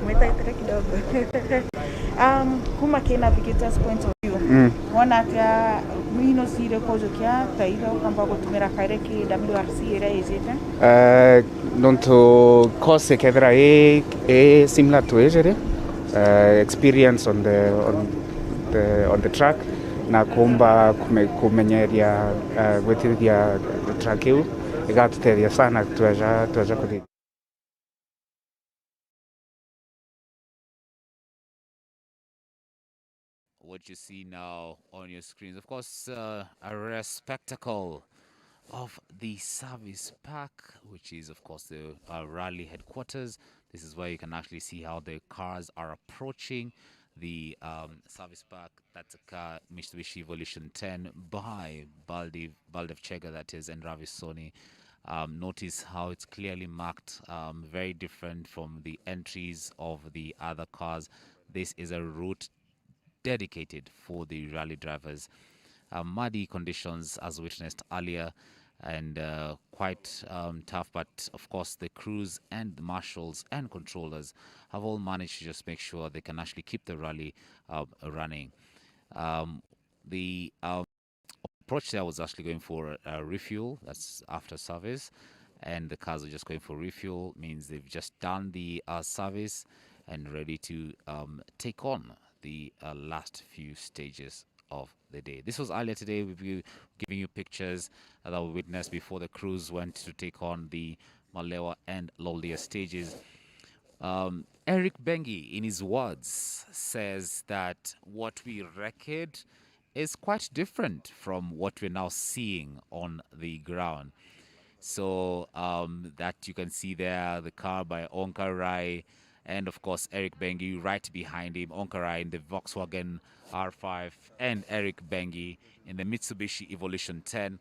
Umetaitaka kidogo. Kuma ke navigators point of view. Wona tia mwino sire kojo kia taiga ukamba gutumira kaireki WRC ira izite. Nonto course kethira similar to ejere. Experience on the track na kumba kumenyeria gwetiria track iu igatuteithia sana tweja kuthi. What you see now on your screens, of course, a rare spectacle of the service park, which is of course the rally headquarters. This is where you can actually see how the cars are approaching the service park. That's a car, Mitsubishi Evolution 10 by Baldev Chega, that is, and Ravi Soni. Notice how it's clearly marked, very different from the entries of the other cars. This is a route dedicated for the rally drivers. Muddy conditions as witnessed earlier, and quite tough, but of course the crews and the marshals and controllers have all managed to just make sure they can actually keep the rally running. The approach there was actually going for refuel, that's after service, and the cars are just going for refuel, means they've just done the service and ready to take on the last few stages of the day. This was earlier today. We've been giving you pictures that we witnessed before the crews went to take on the Malewa and Loldia stages. Eric Bengi, in his words, says that what we record is quite different from what we're now seeing on the ground. So that you can see there, the car by Onkarai, and of course Eric Bengi right behind him, Onkarai in the Volkswagen R5, and Eric Bengi in the Mitsubishi Evolution 10,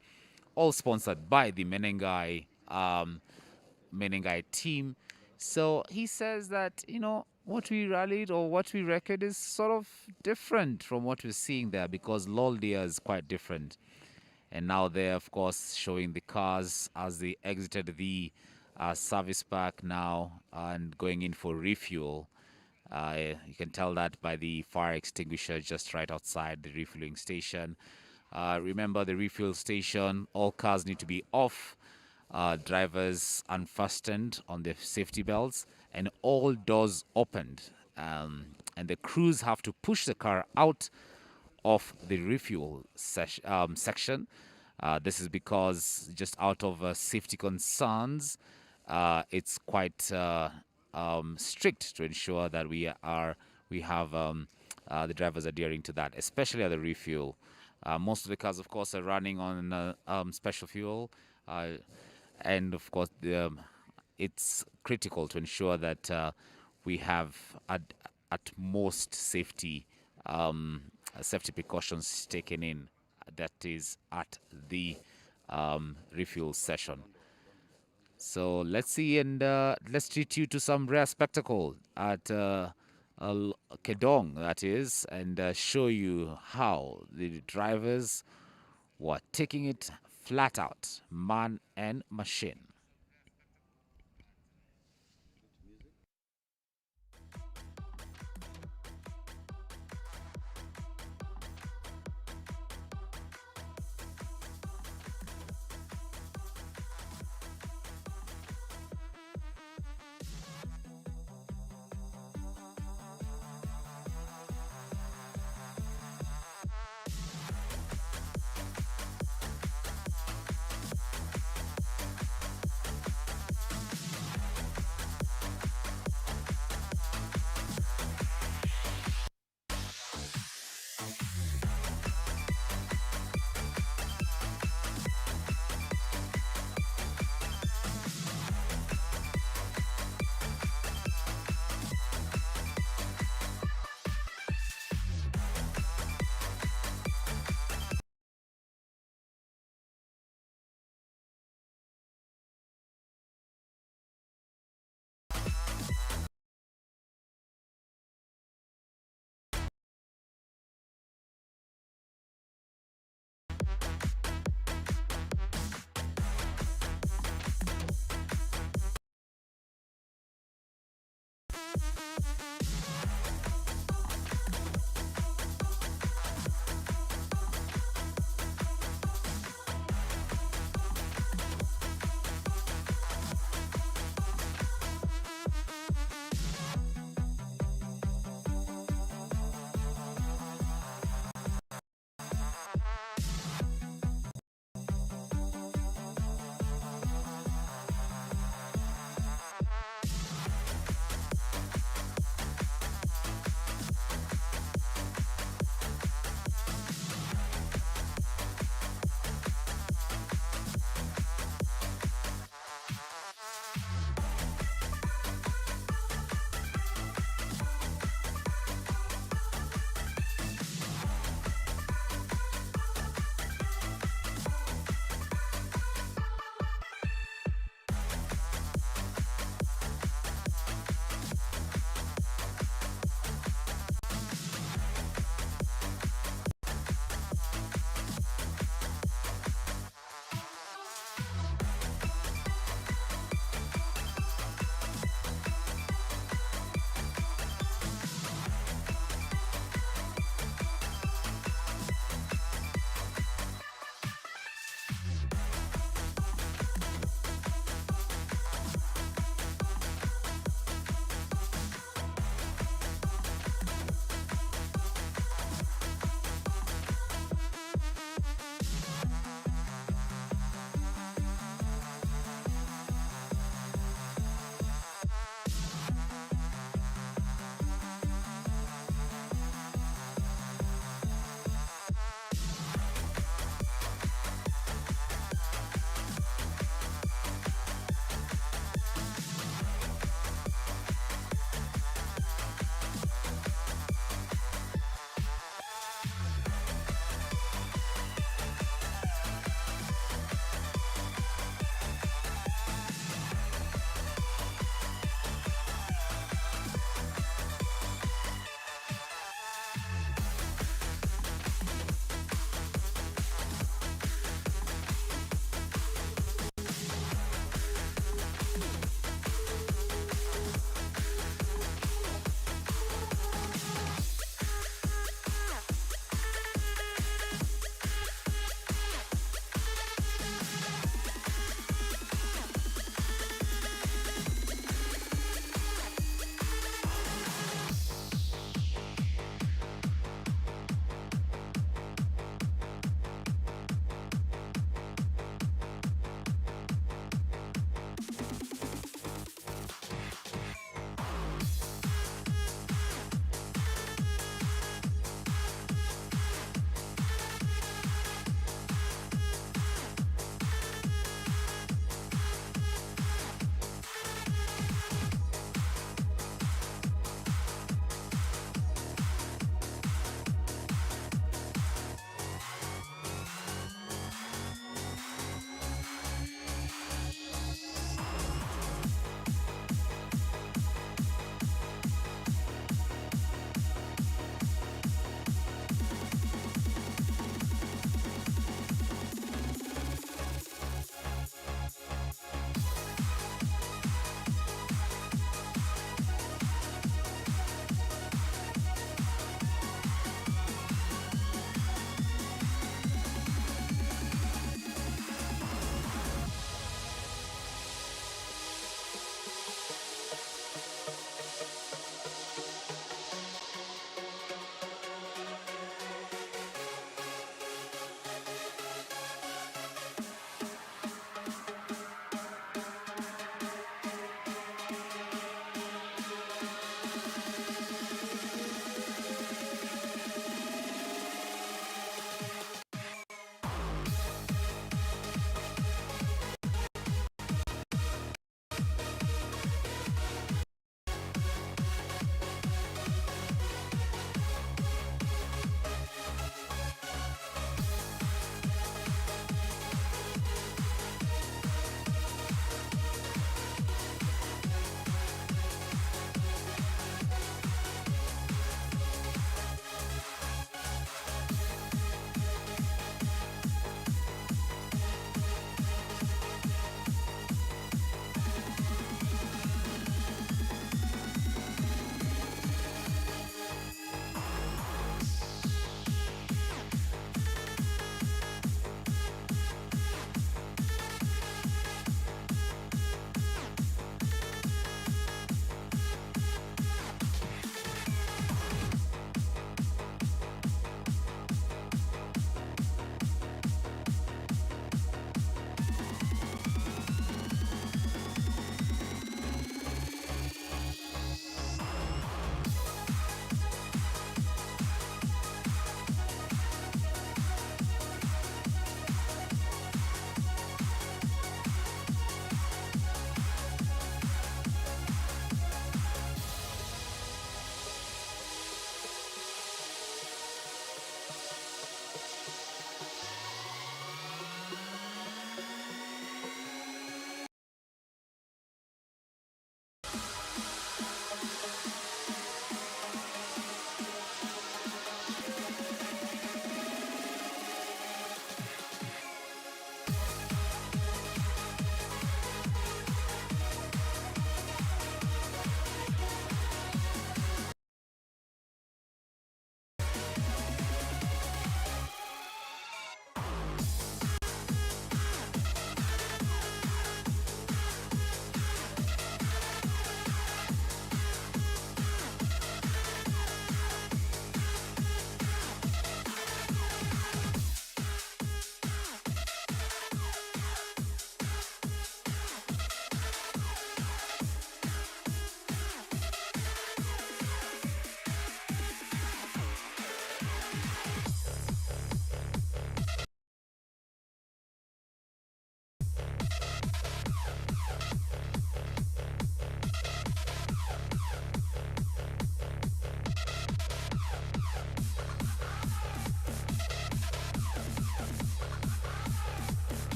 all sponsored by the Menengai team. So he says that, what we rallied or what we record is sort of different from what we're seeing there, because Loldia is quite different. And now they're, of course, showing the cars as they exited the service park now and going in for refuel. You can tell that by the fire extinguisher just right outside the refueling station. Remember, the refuel station, all cars need to be off, drivers unfastened on their safety belts, and all doors opened. And the crews have to push the car out of the refuel section. This is because, just out of safety concerns, it's quite strict to ensure that we have the drivers adhering to that, especially at the refuel. Most of the cars, of course, are running on special fuel, and of course it's critical to ensure that we have at most safety precautions taken in, that is at the refuel session. So let's see, and let's treat you to some rare spectacle at Kedong, that is, and show you how the drivers were taking it flat out, man and machine.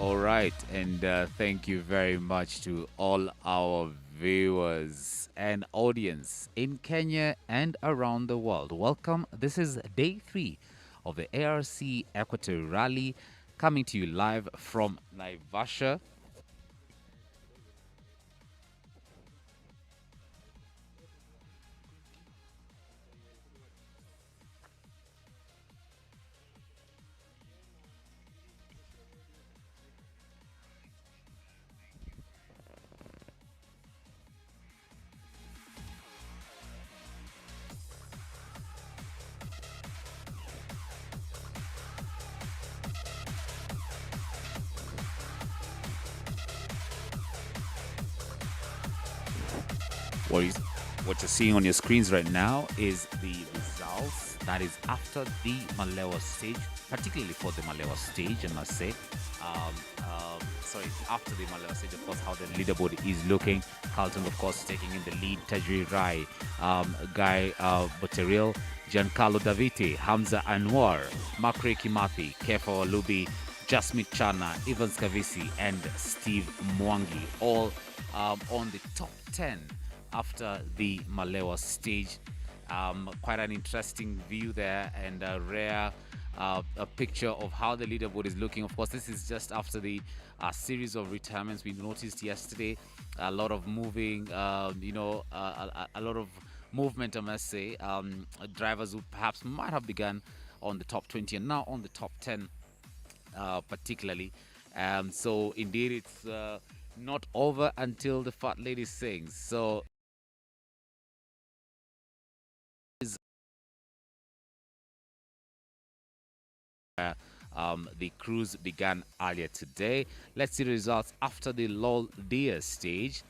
All right, and thank you very much to all our viewers and audience in Kenya and around the world. Welcome. This is day 3 of the ARC Equator Rally, coming to you live from Naivasha. What you're seeing on your screens right now is the results. That is after the Malewa stage, particularly for the Malewa stage, I must say. Sorry, after the Malewa stage, of course, how the leaderboard is looking. Carlton, of course, taking in the lead. Tajri Rai, Guy Boteril, Giancarlo Davite, Hamza Anwar, Makre Kimathi, Kefa Walubi, Jasmine Chana, Evans Kavisi, and Steve Mwangi, all on the top 10 after the Malewa stage. Quite an interesting view there, and a rare a picture of how the leaderboard is looking. Of course, this is just after the series of retirements we noticed yesterday. A lot of moving, a lot of movement, I must say. Drivers who perhaps might have begun on the top 20 and now on the top 10, particularly. So indeed, it's not over until the fat lady sings. So the cruise began earlier today. Let's see the results after the Lol Deer stage.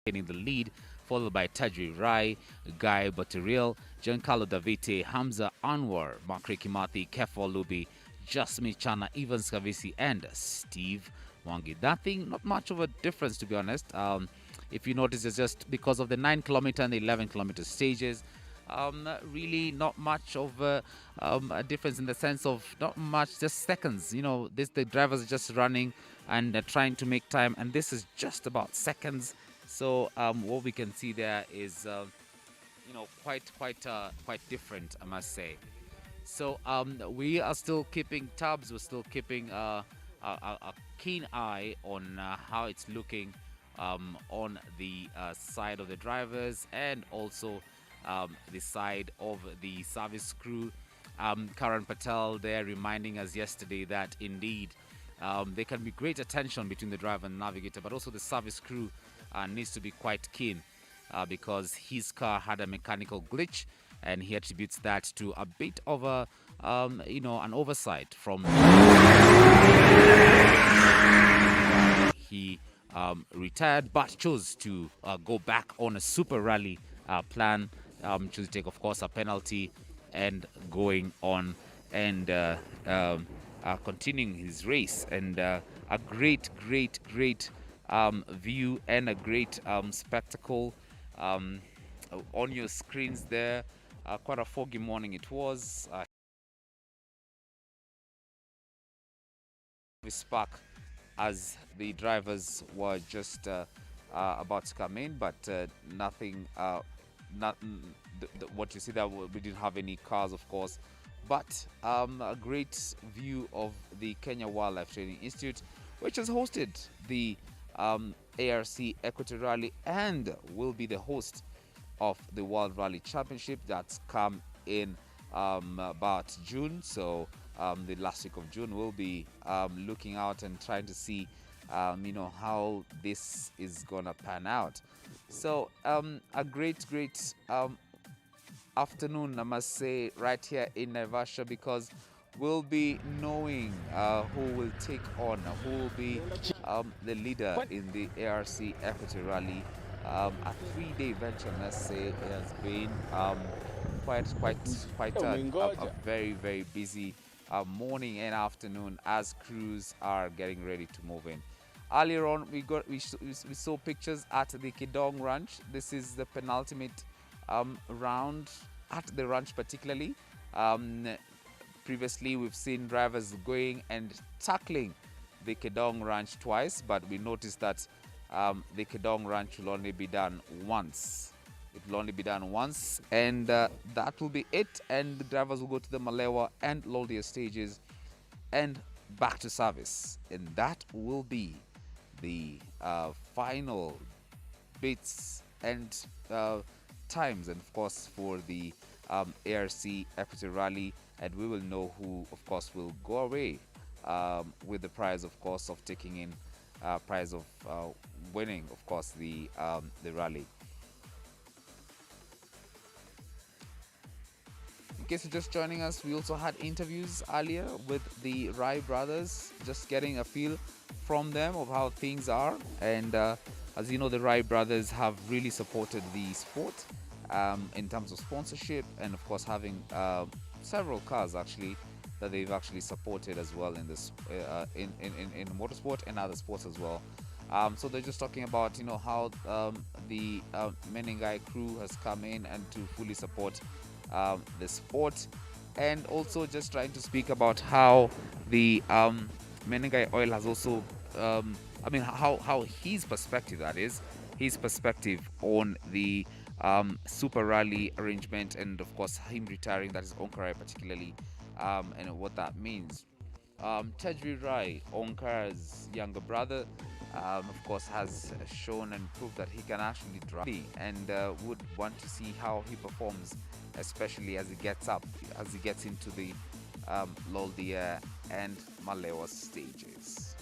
In the lead, followed by Tajri Rai, Guy Boteril, Giancarlo Davite, Hamza Anwar, Makre Kimathi, Kefa Lubi, Jasmine Chana, Evans Kavisi, and Steve Mwangi. Not much of a difference, to be honest. If you notice, it's just because of the 9-kilometer and the 11-kilometer stages. Really not much of a difference, in the sense of not much, just seconds. The drivers are just running and trying to make time, and this is just about seconds. So what we can see there is quite different, I must say. So we are still keeping tabs. We're still keeping a keen eye on how it's looking on the side of the drivers, and also the side of the service crew. Karan Patel there reminding us yesterday that indeed there can be great attention between the driver and navigator, but also the service crew needs to be quite keen because his car had a mechanical glitch, and he attributes that to a bit of an oversight from he retired, but chose to go back on a super rally plan, chose to take, of course, a penalty and going on and continuing his race, and a great view and a great spectacle on your screens there. Quite a foggy morning it was. We spark as the drivers were just about to come in, but nothing. What you see there, we didn't have any cars, of course, but a great view of the Kenya Wildlife Training Institute, which has hosted the ARC Equator Rally and will be the host of the World Rally Championship that's come in about June. So the last week of June, we'll be looking out and trying to see how this is gonna pan out. So a great afternoon, I must say, right here in Naivasha, because we'll be knowing who will take on, who will be the leader in the ARC Equity Rally. A 3-day venture, let's say. It has been quite a very busy morning and afternoon as crews are getting ready to move in. Earlier on, we saw pictures at the Kidong Ranch. This is the penultimate round at the ranch, particularly. Previously, we've seen drivers going and tackling the Kedong Ranch twice, but we noticed that the Kedong Ranch will only be done once. It will only be done once, and that will be it. And the drivers will go to the Malewa and Loldia stages and back to service. And that will be the final bits and times, and of course for the ARC Equity Rally, and we will know who, of course, will go away with the prize, of course, of taking in prize of winning, of course, the rally. In case you're just joining us, we also had interviews earlier with the Rai brothers, just getting a feel from them of how things are. And as you know, the Rai brothers have really supported the sport in terms of sponsorship, and of course having several cars actually that they've actually supported as well in this in motorsport and other sports as well. So they're just talking about, you know, how the Menengai crew has come in and to fully support the sport, and also just trying to speak about how the Menengai Oil has also I mean how his perspective, that is his perspective on the super rally arrangement, and of course him retiring, that is Onkarai particularly, and what that means. Tejri Rai, Onkar's younger brother, of course, has shown and proved that he can actually drive, and would want to see how he performs, especially as he gets into the Loldia and Malewa stages.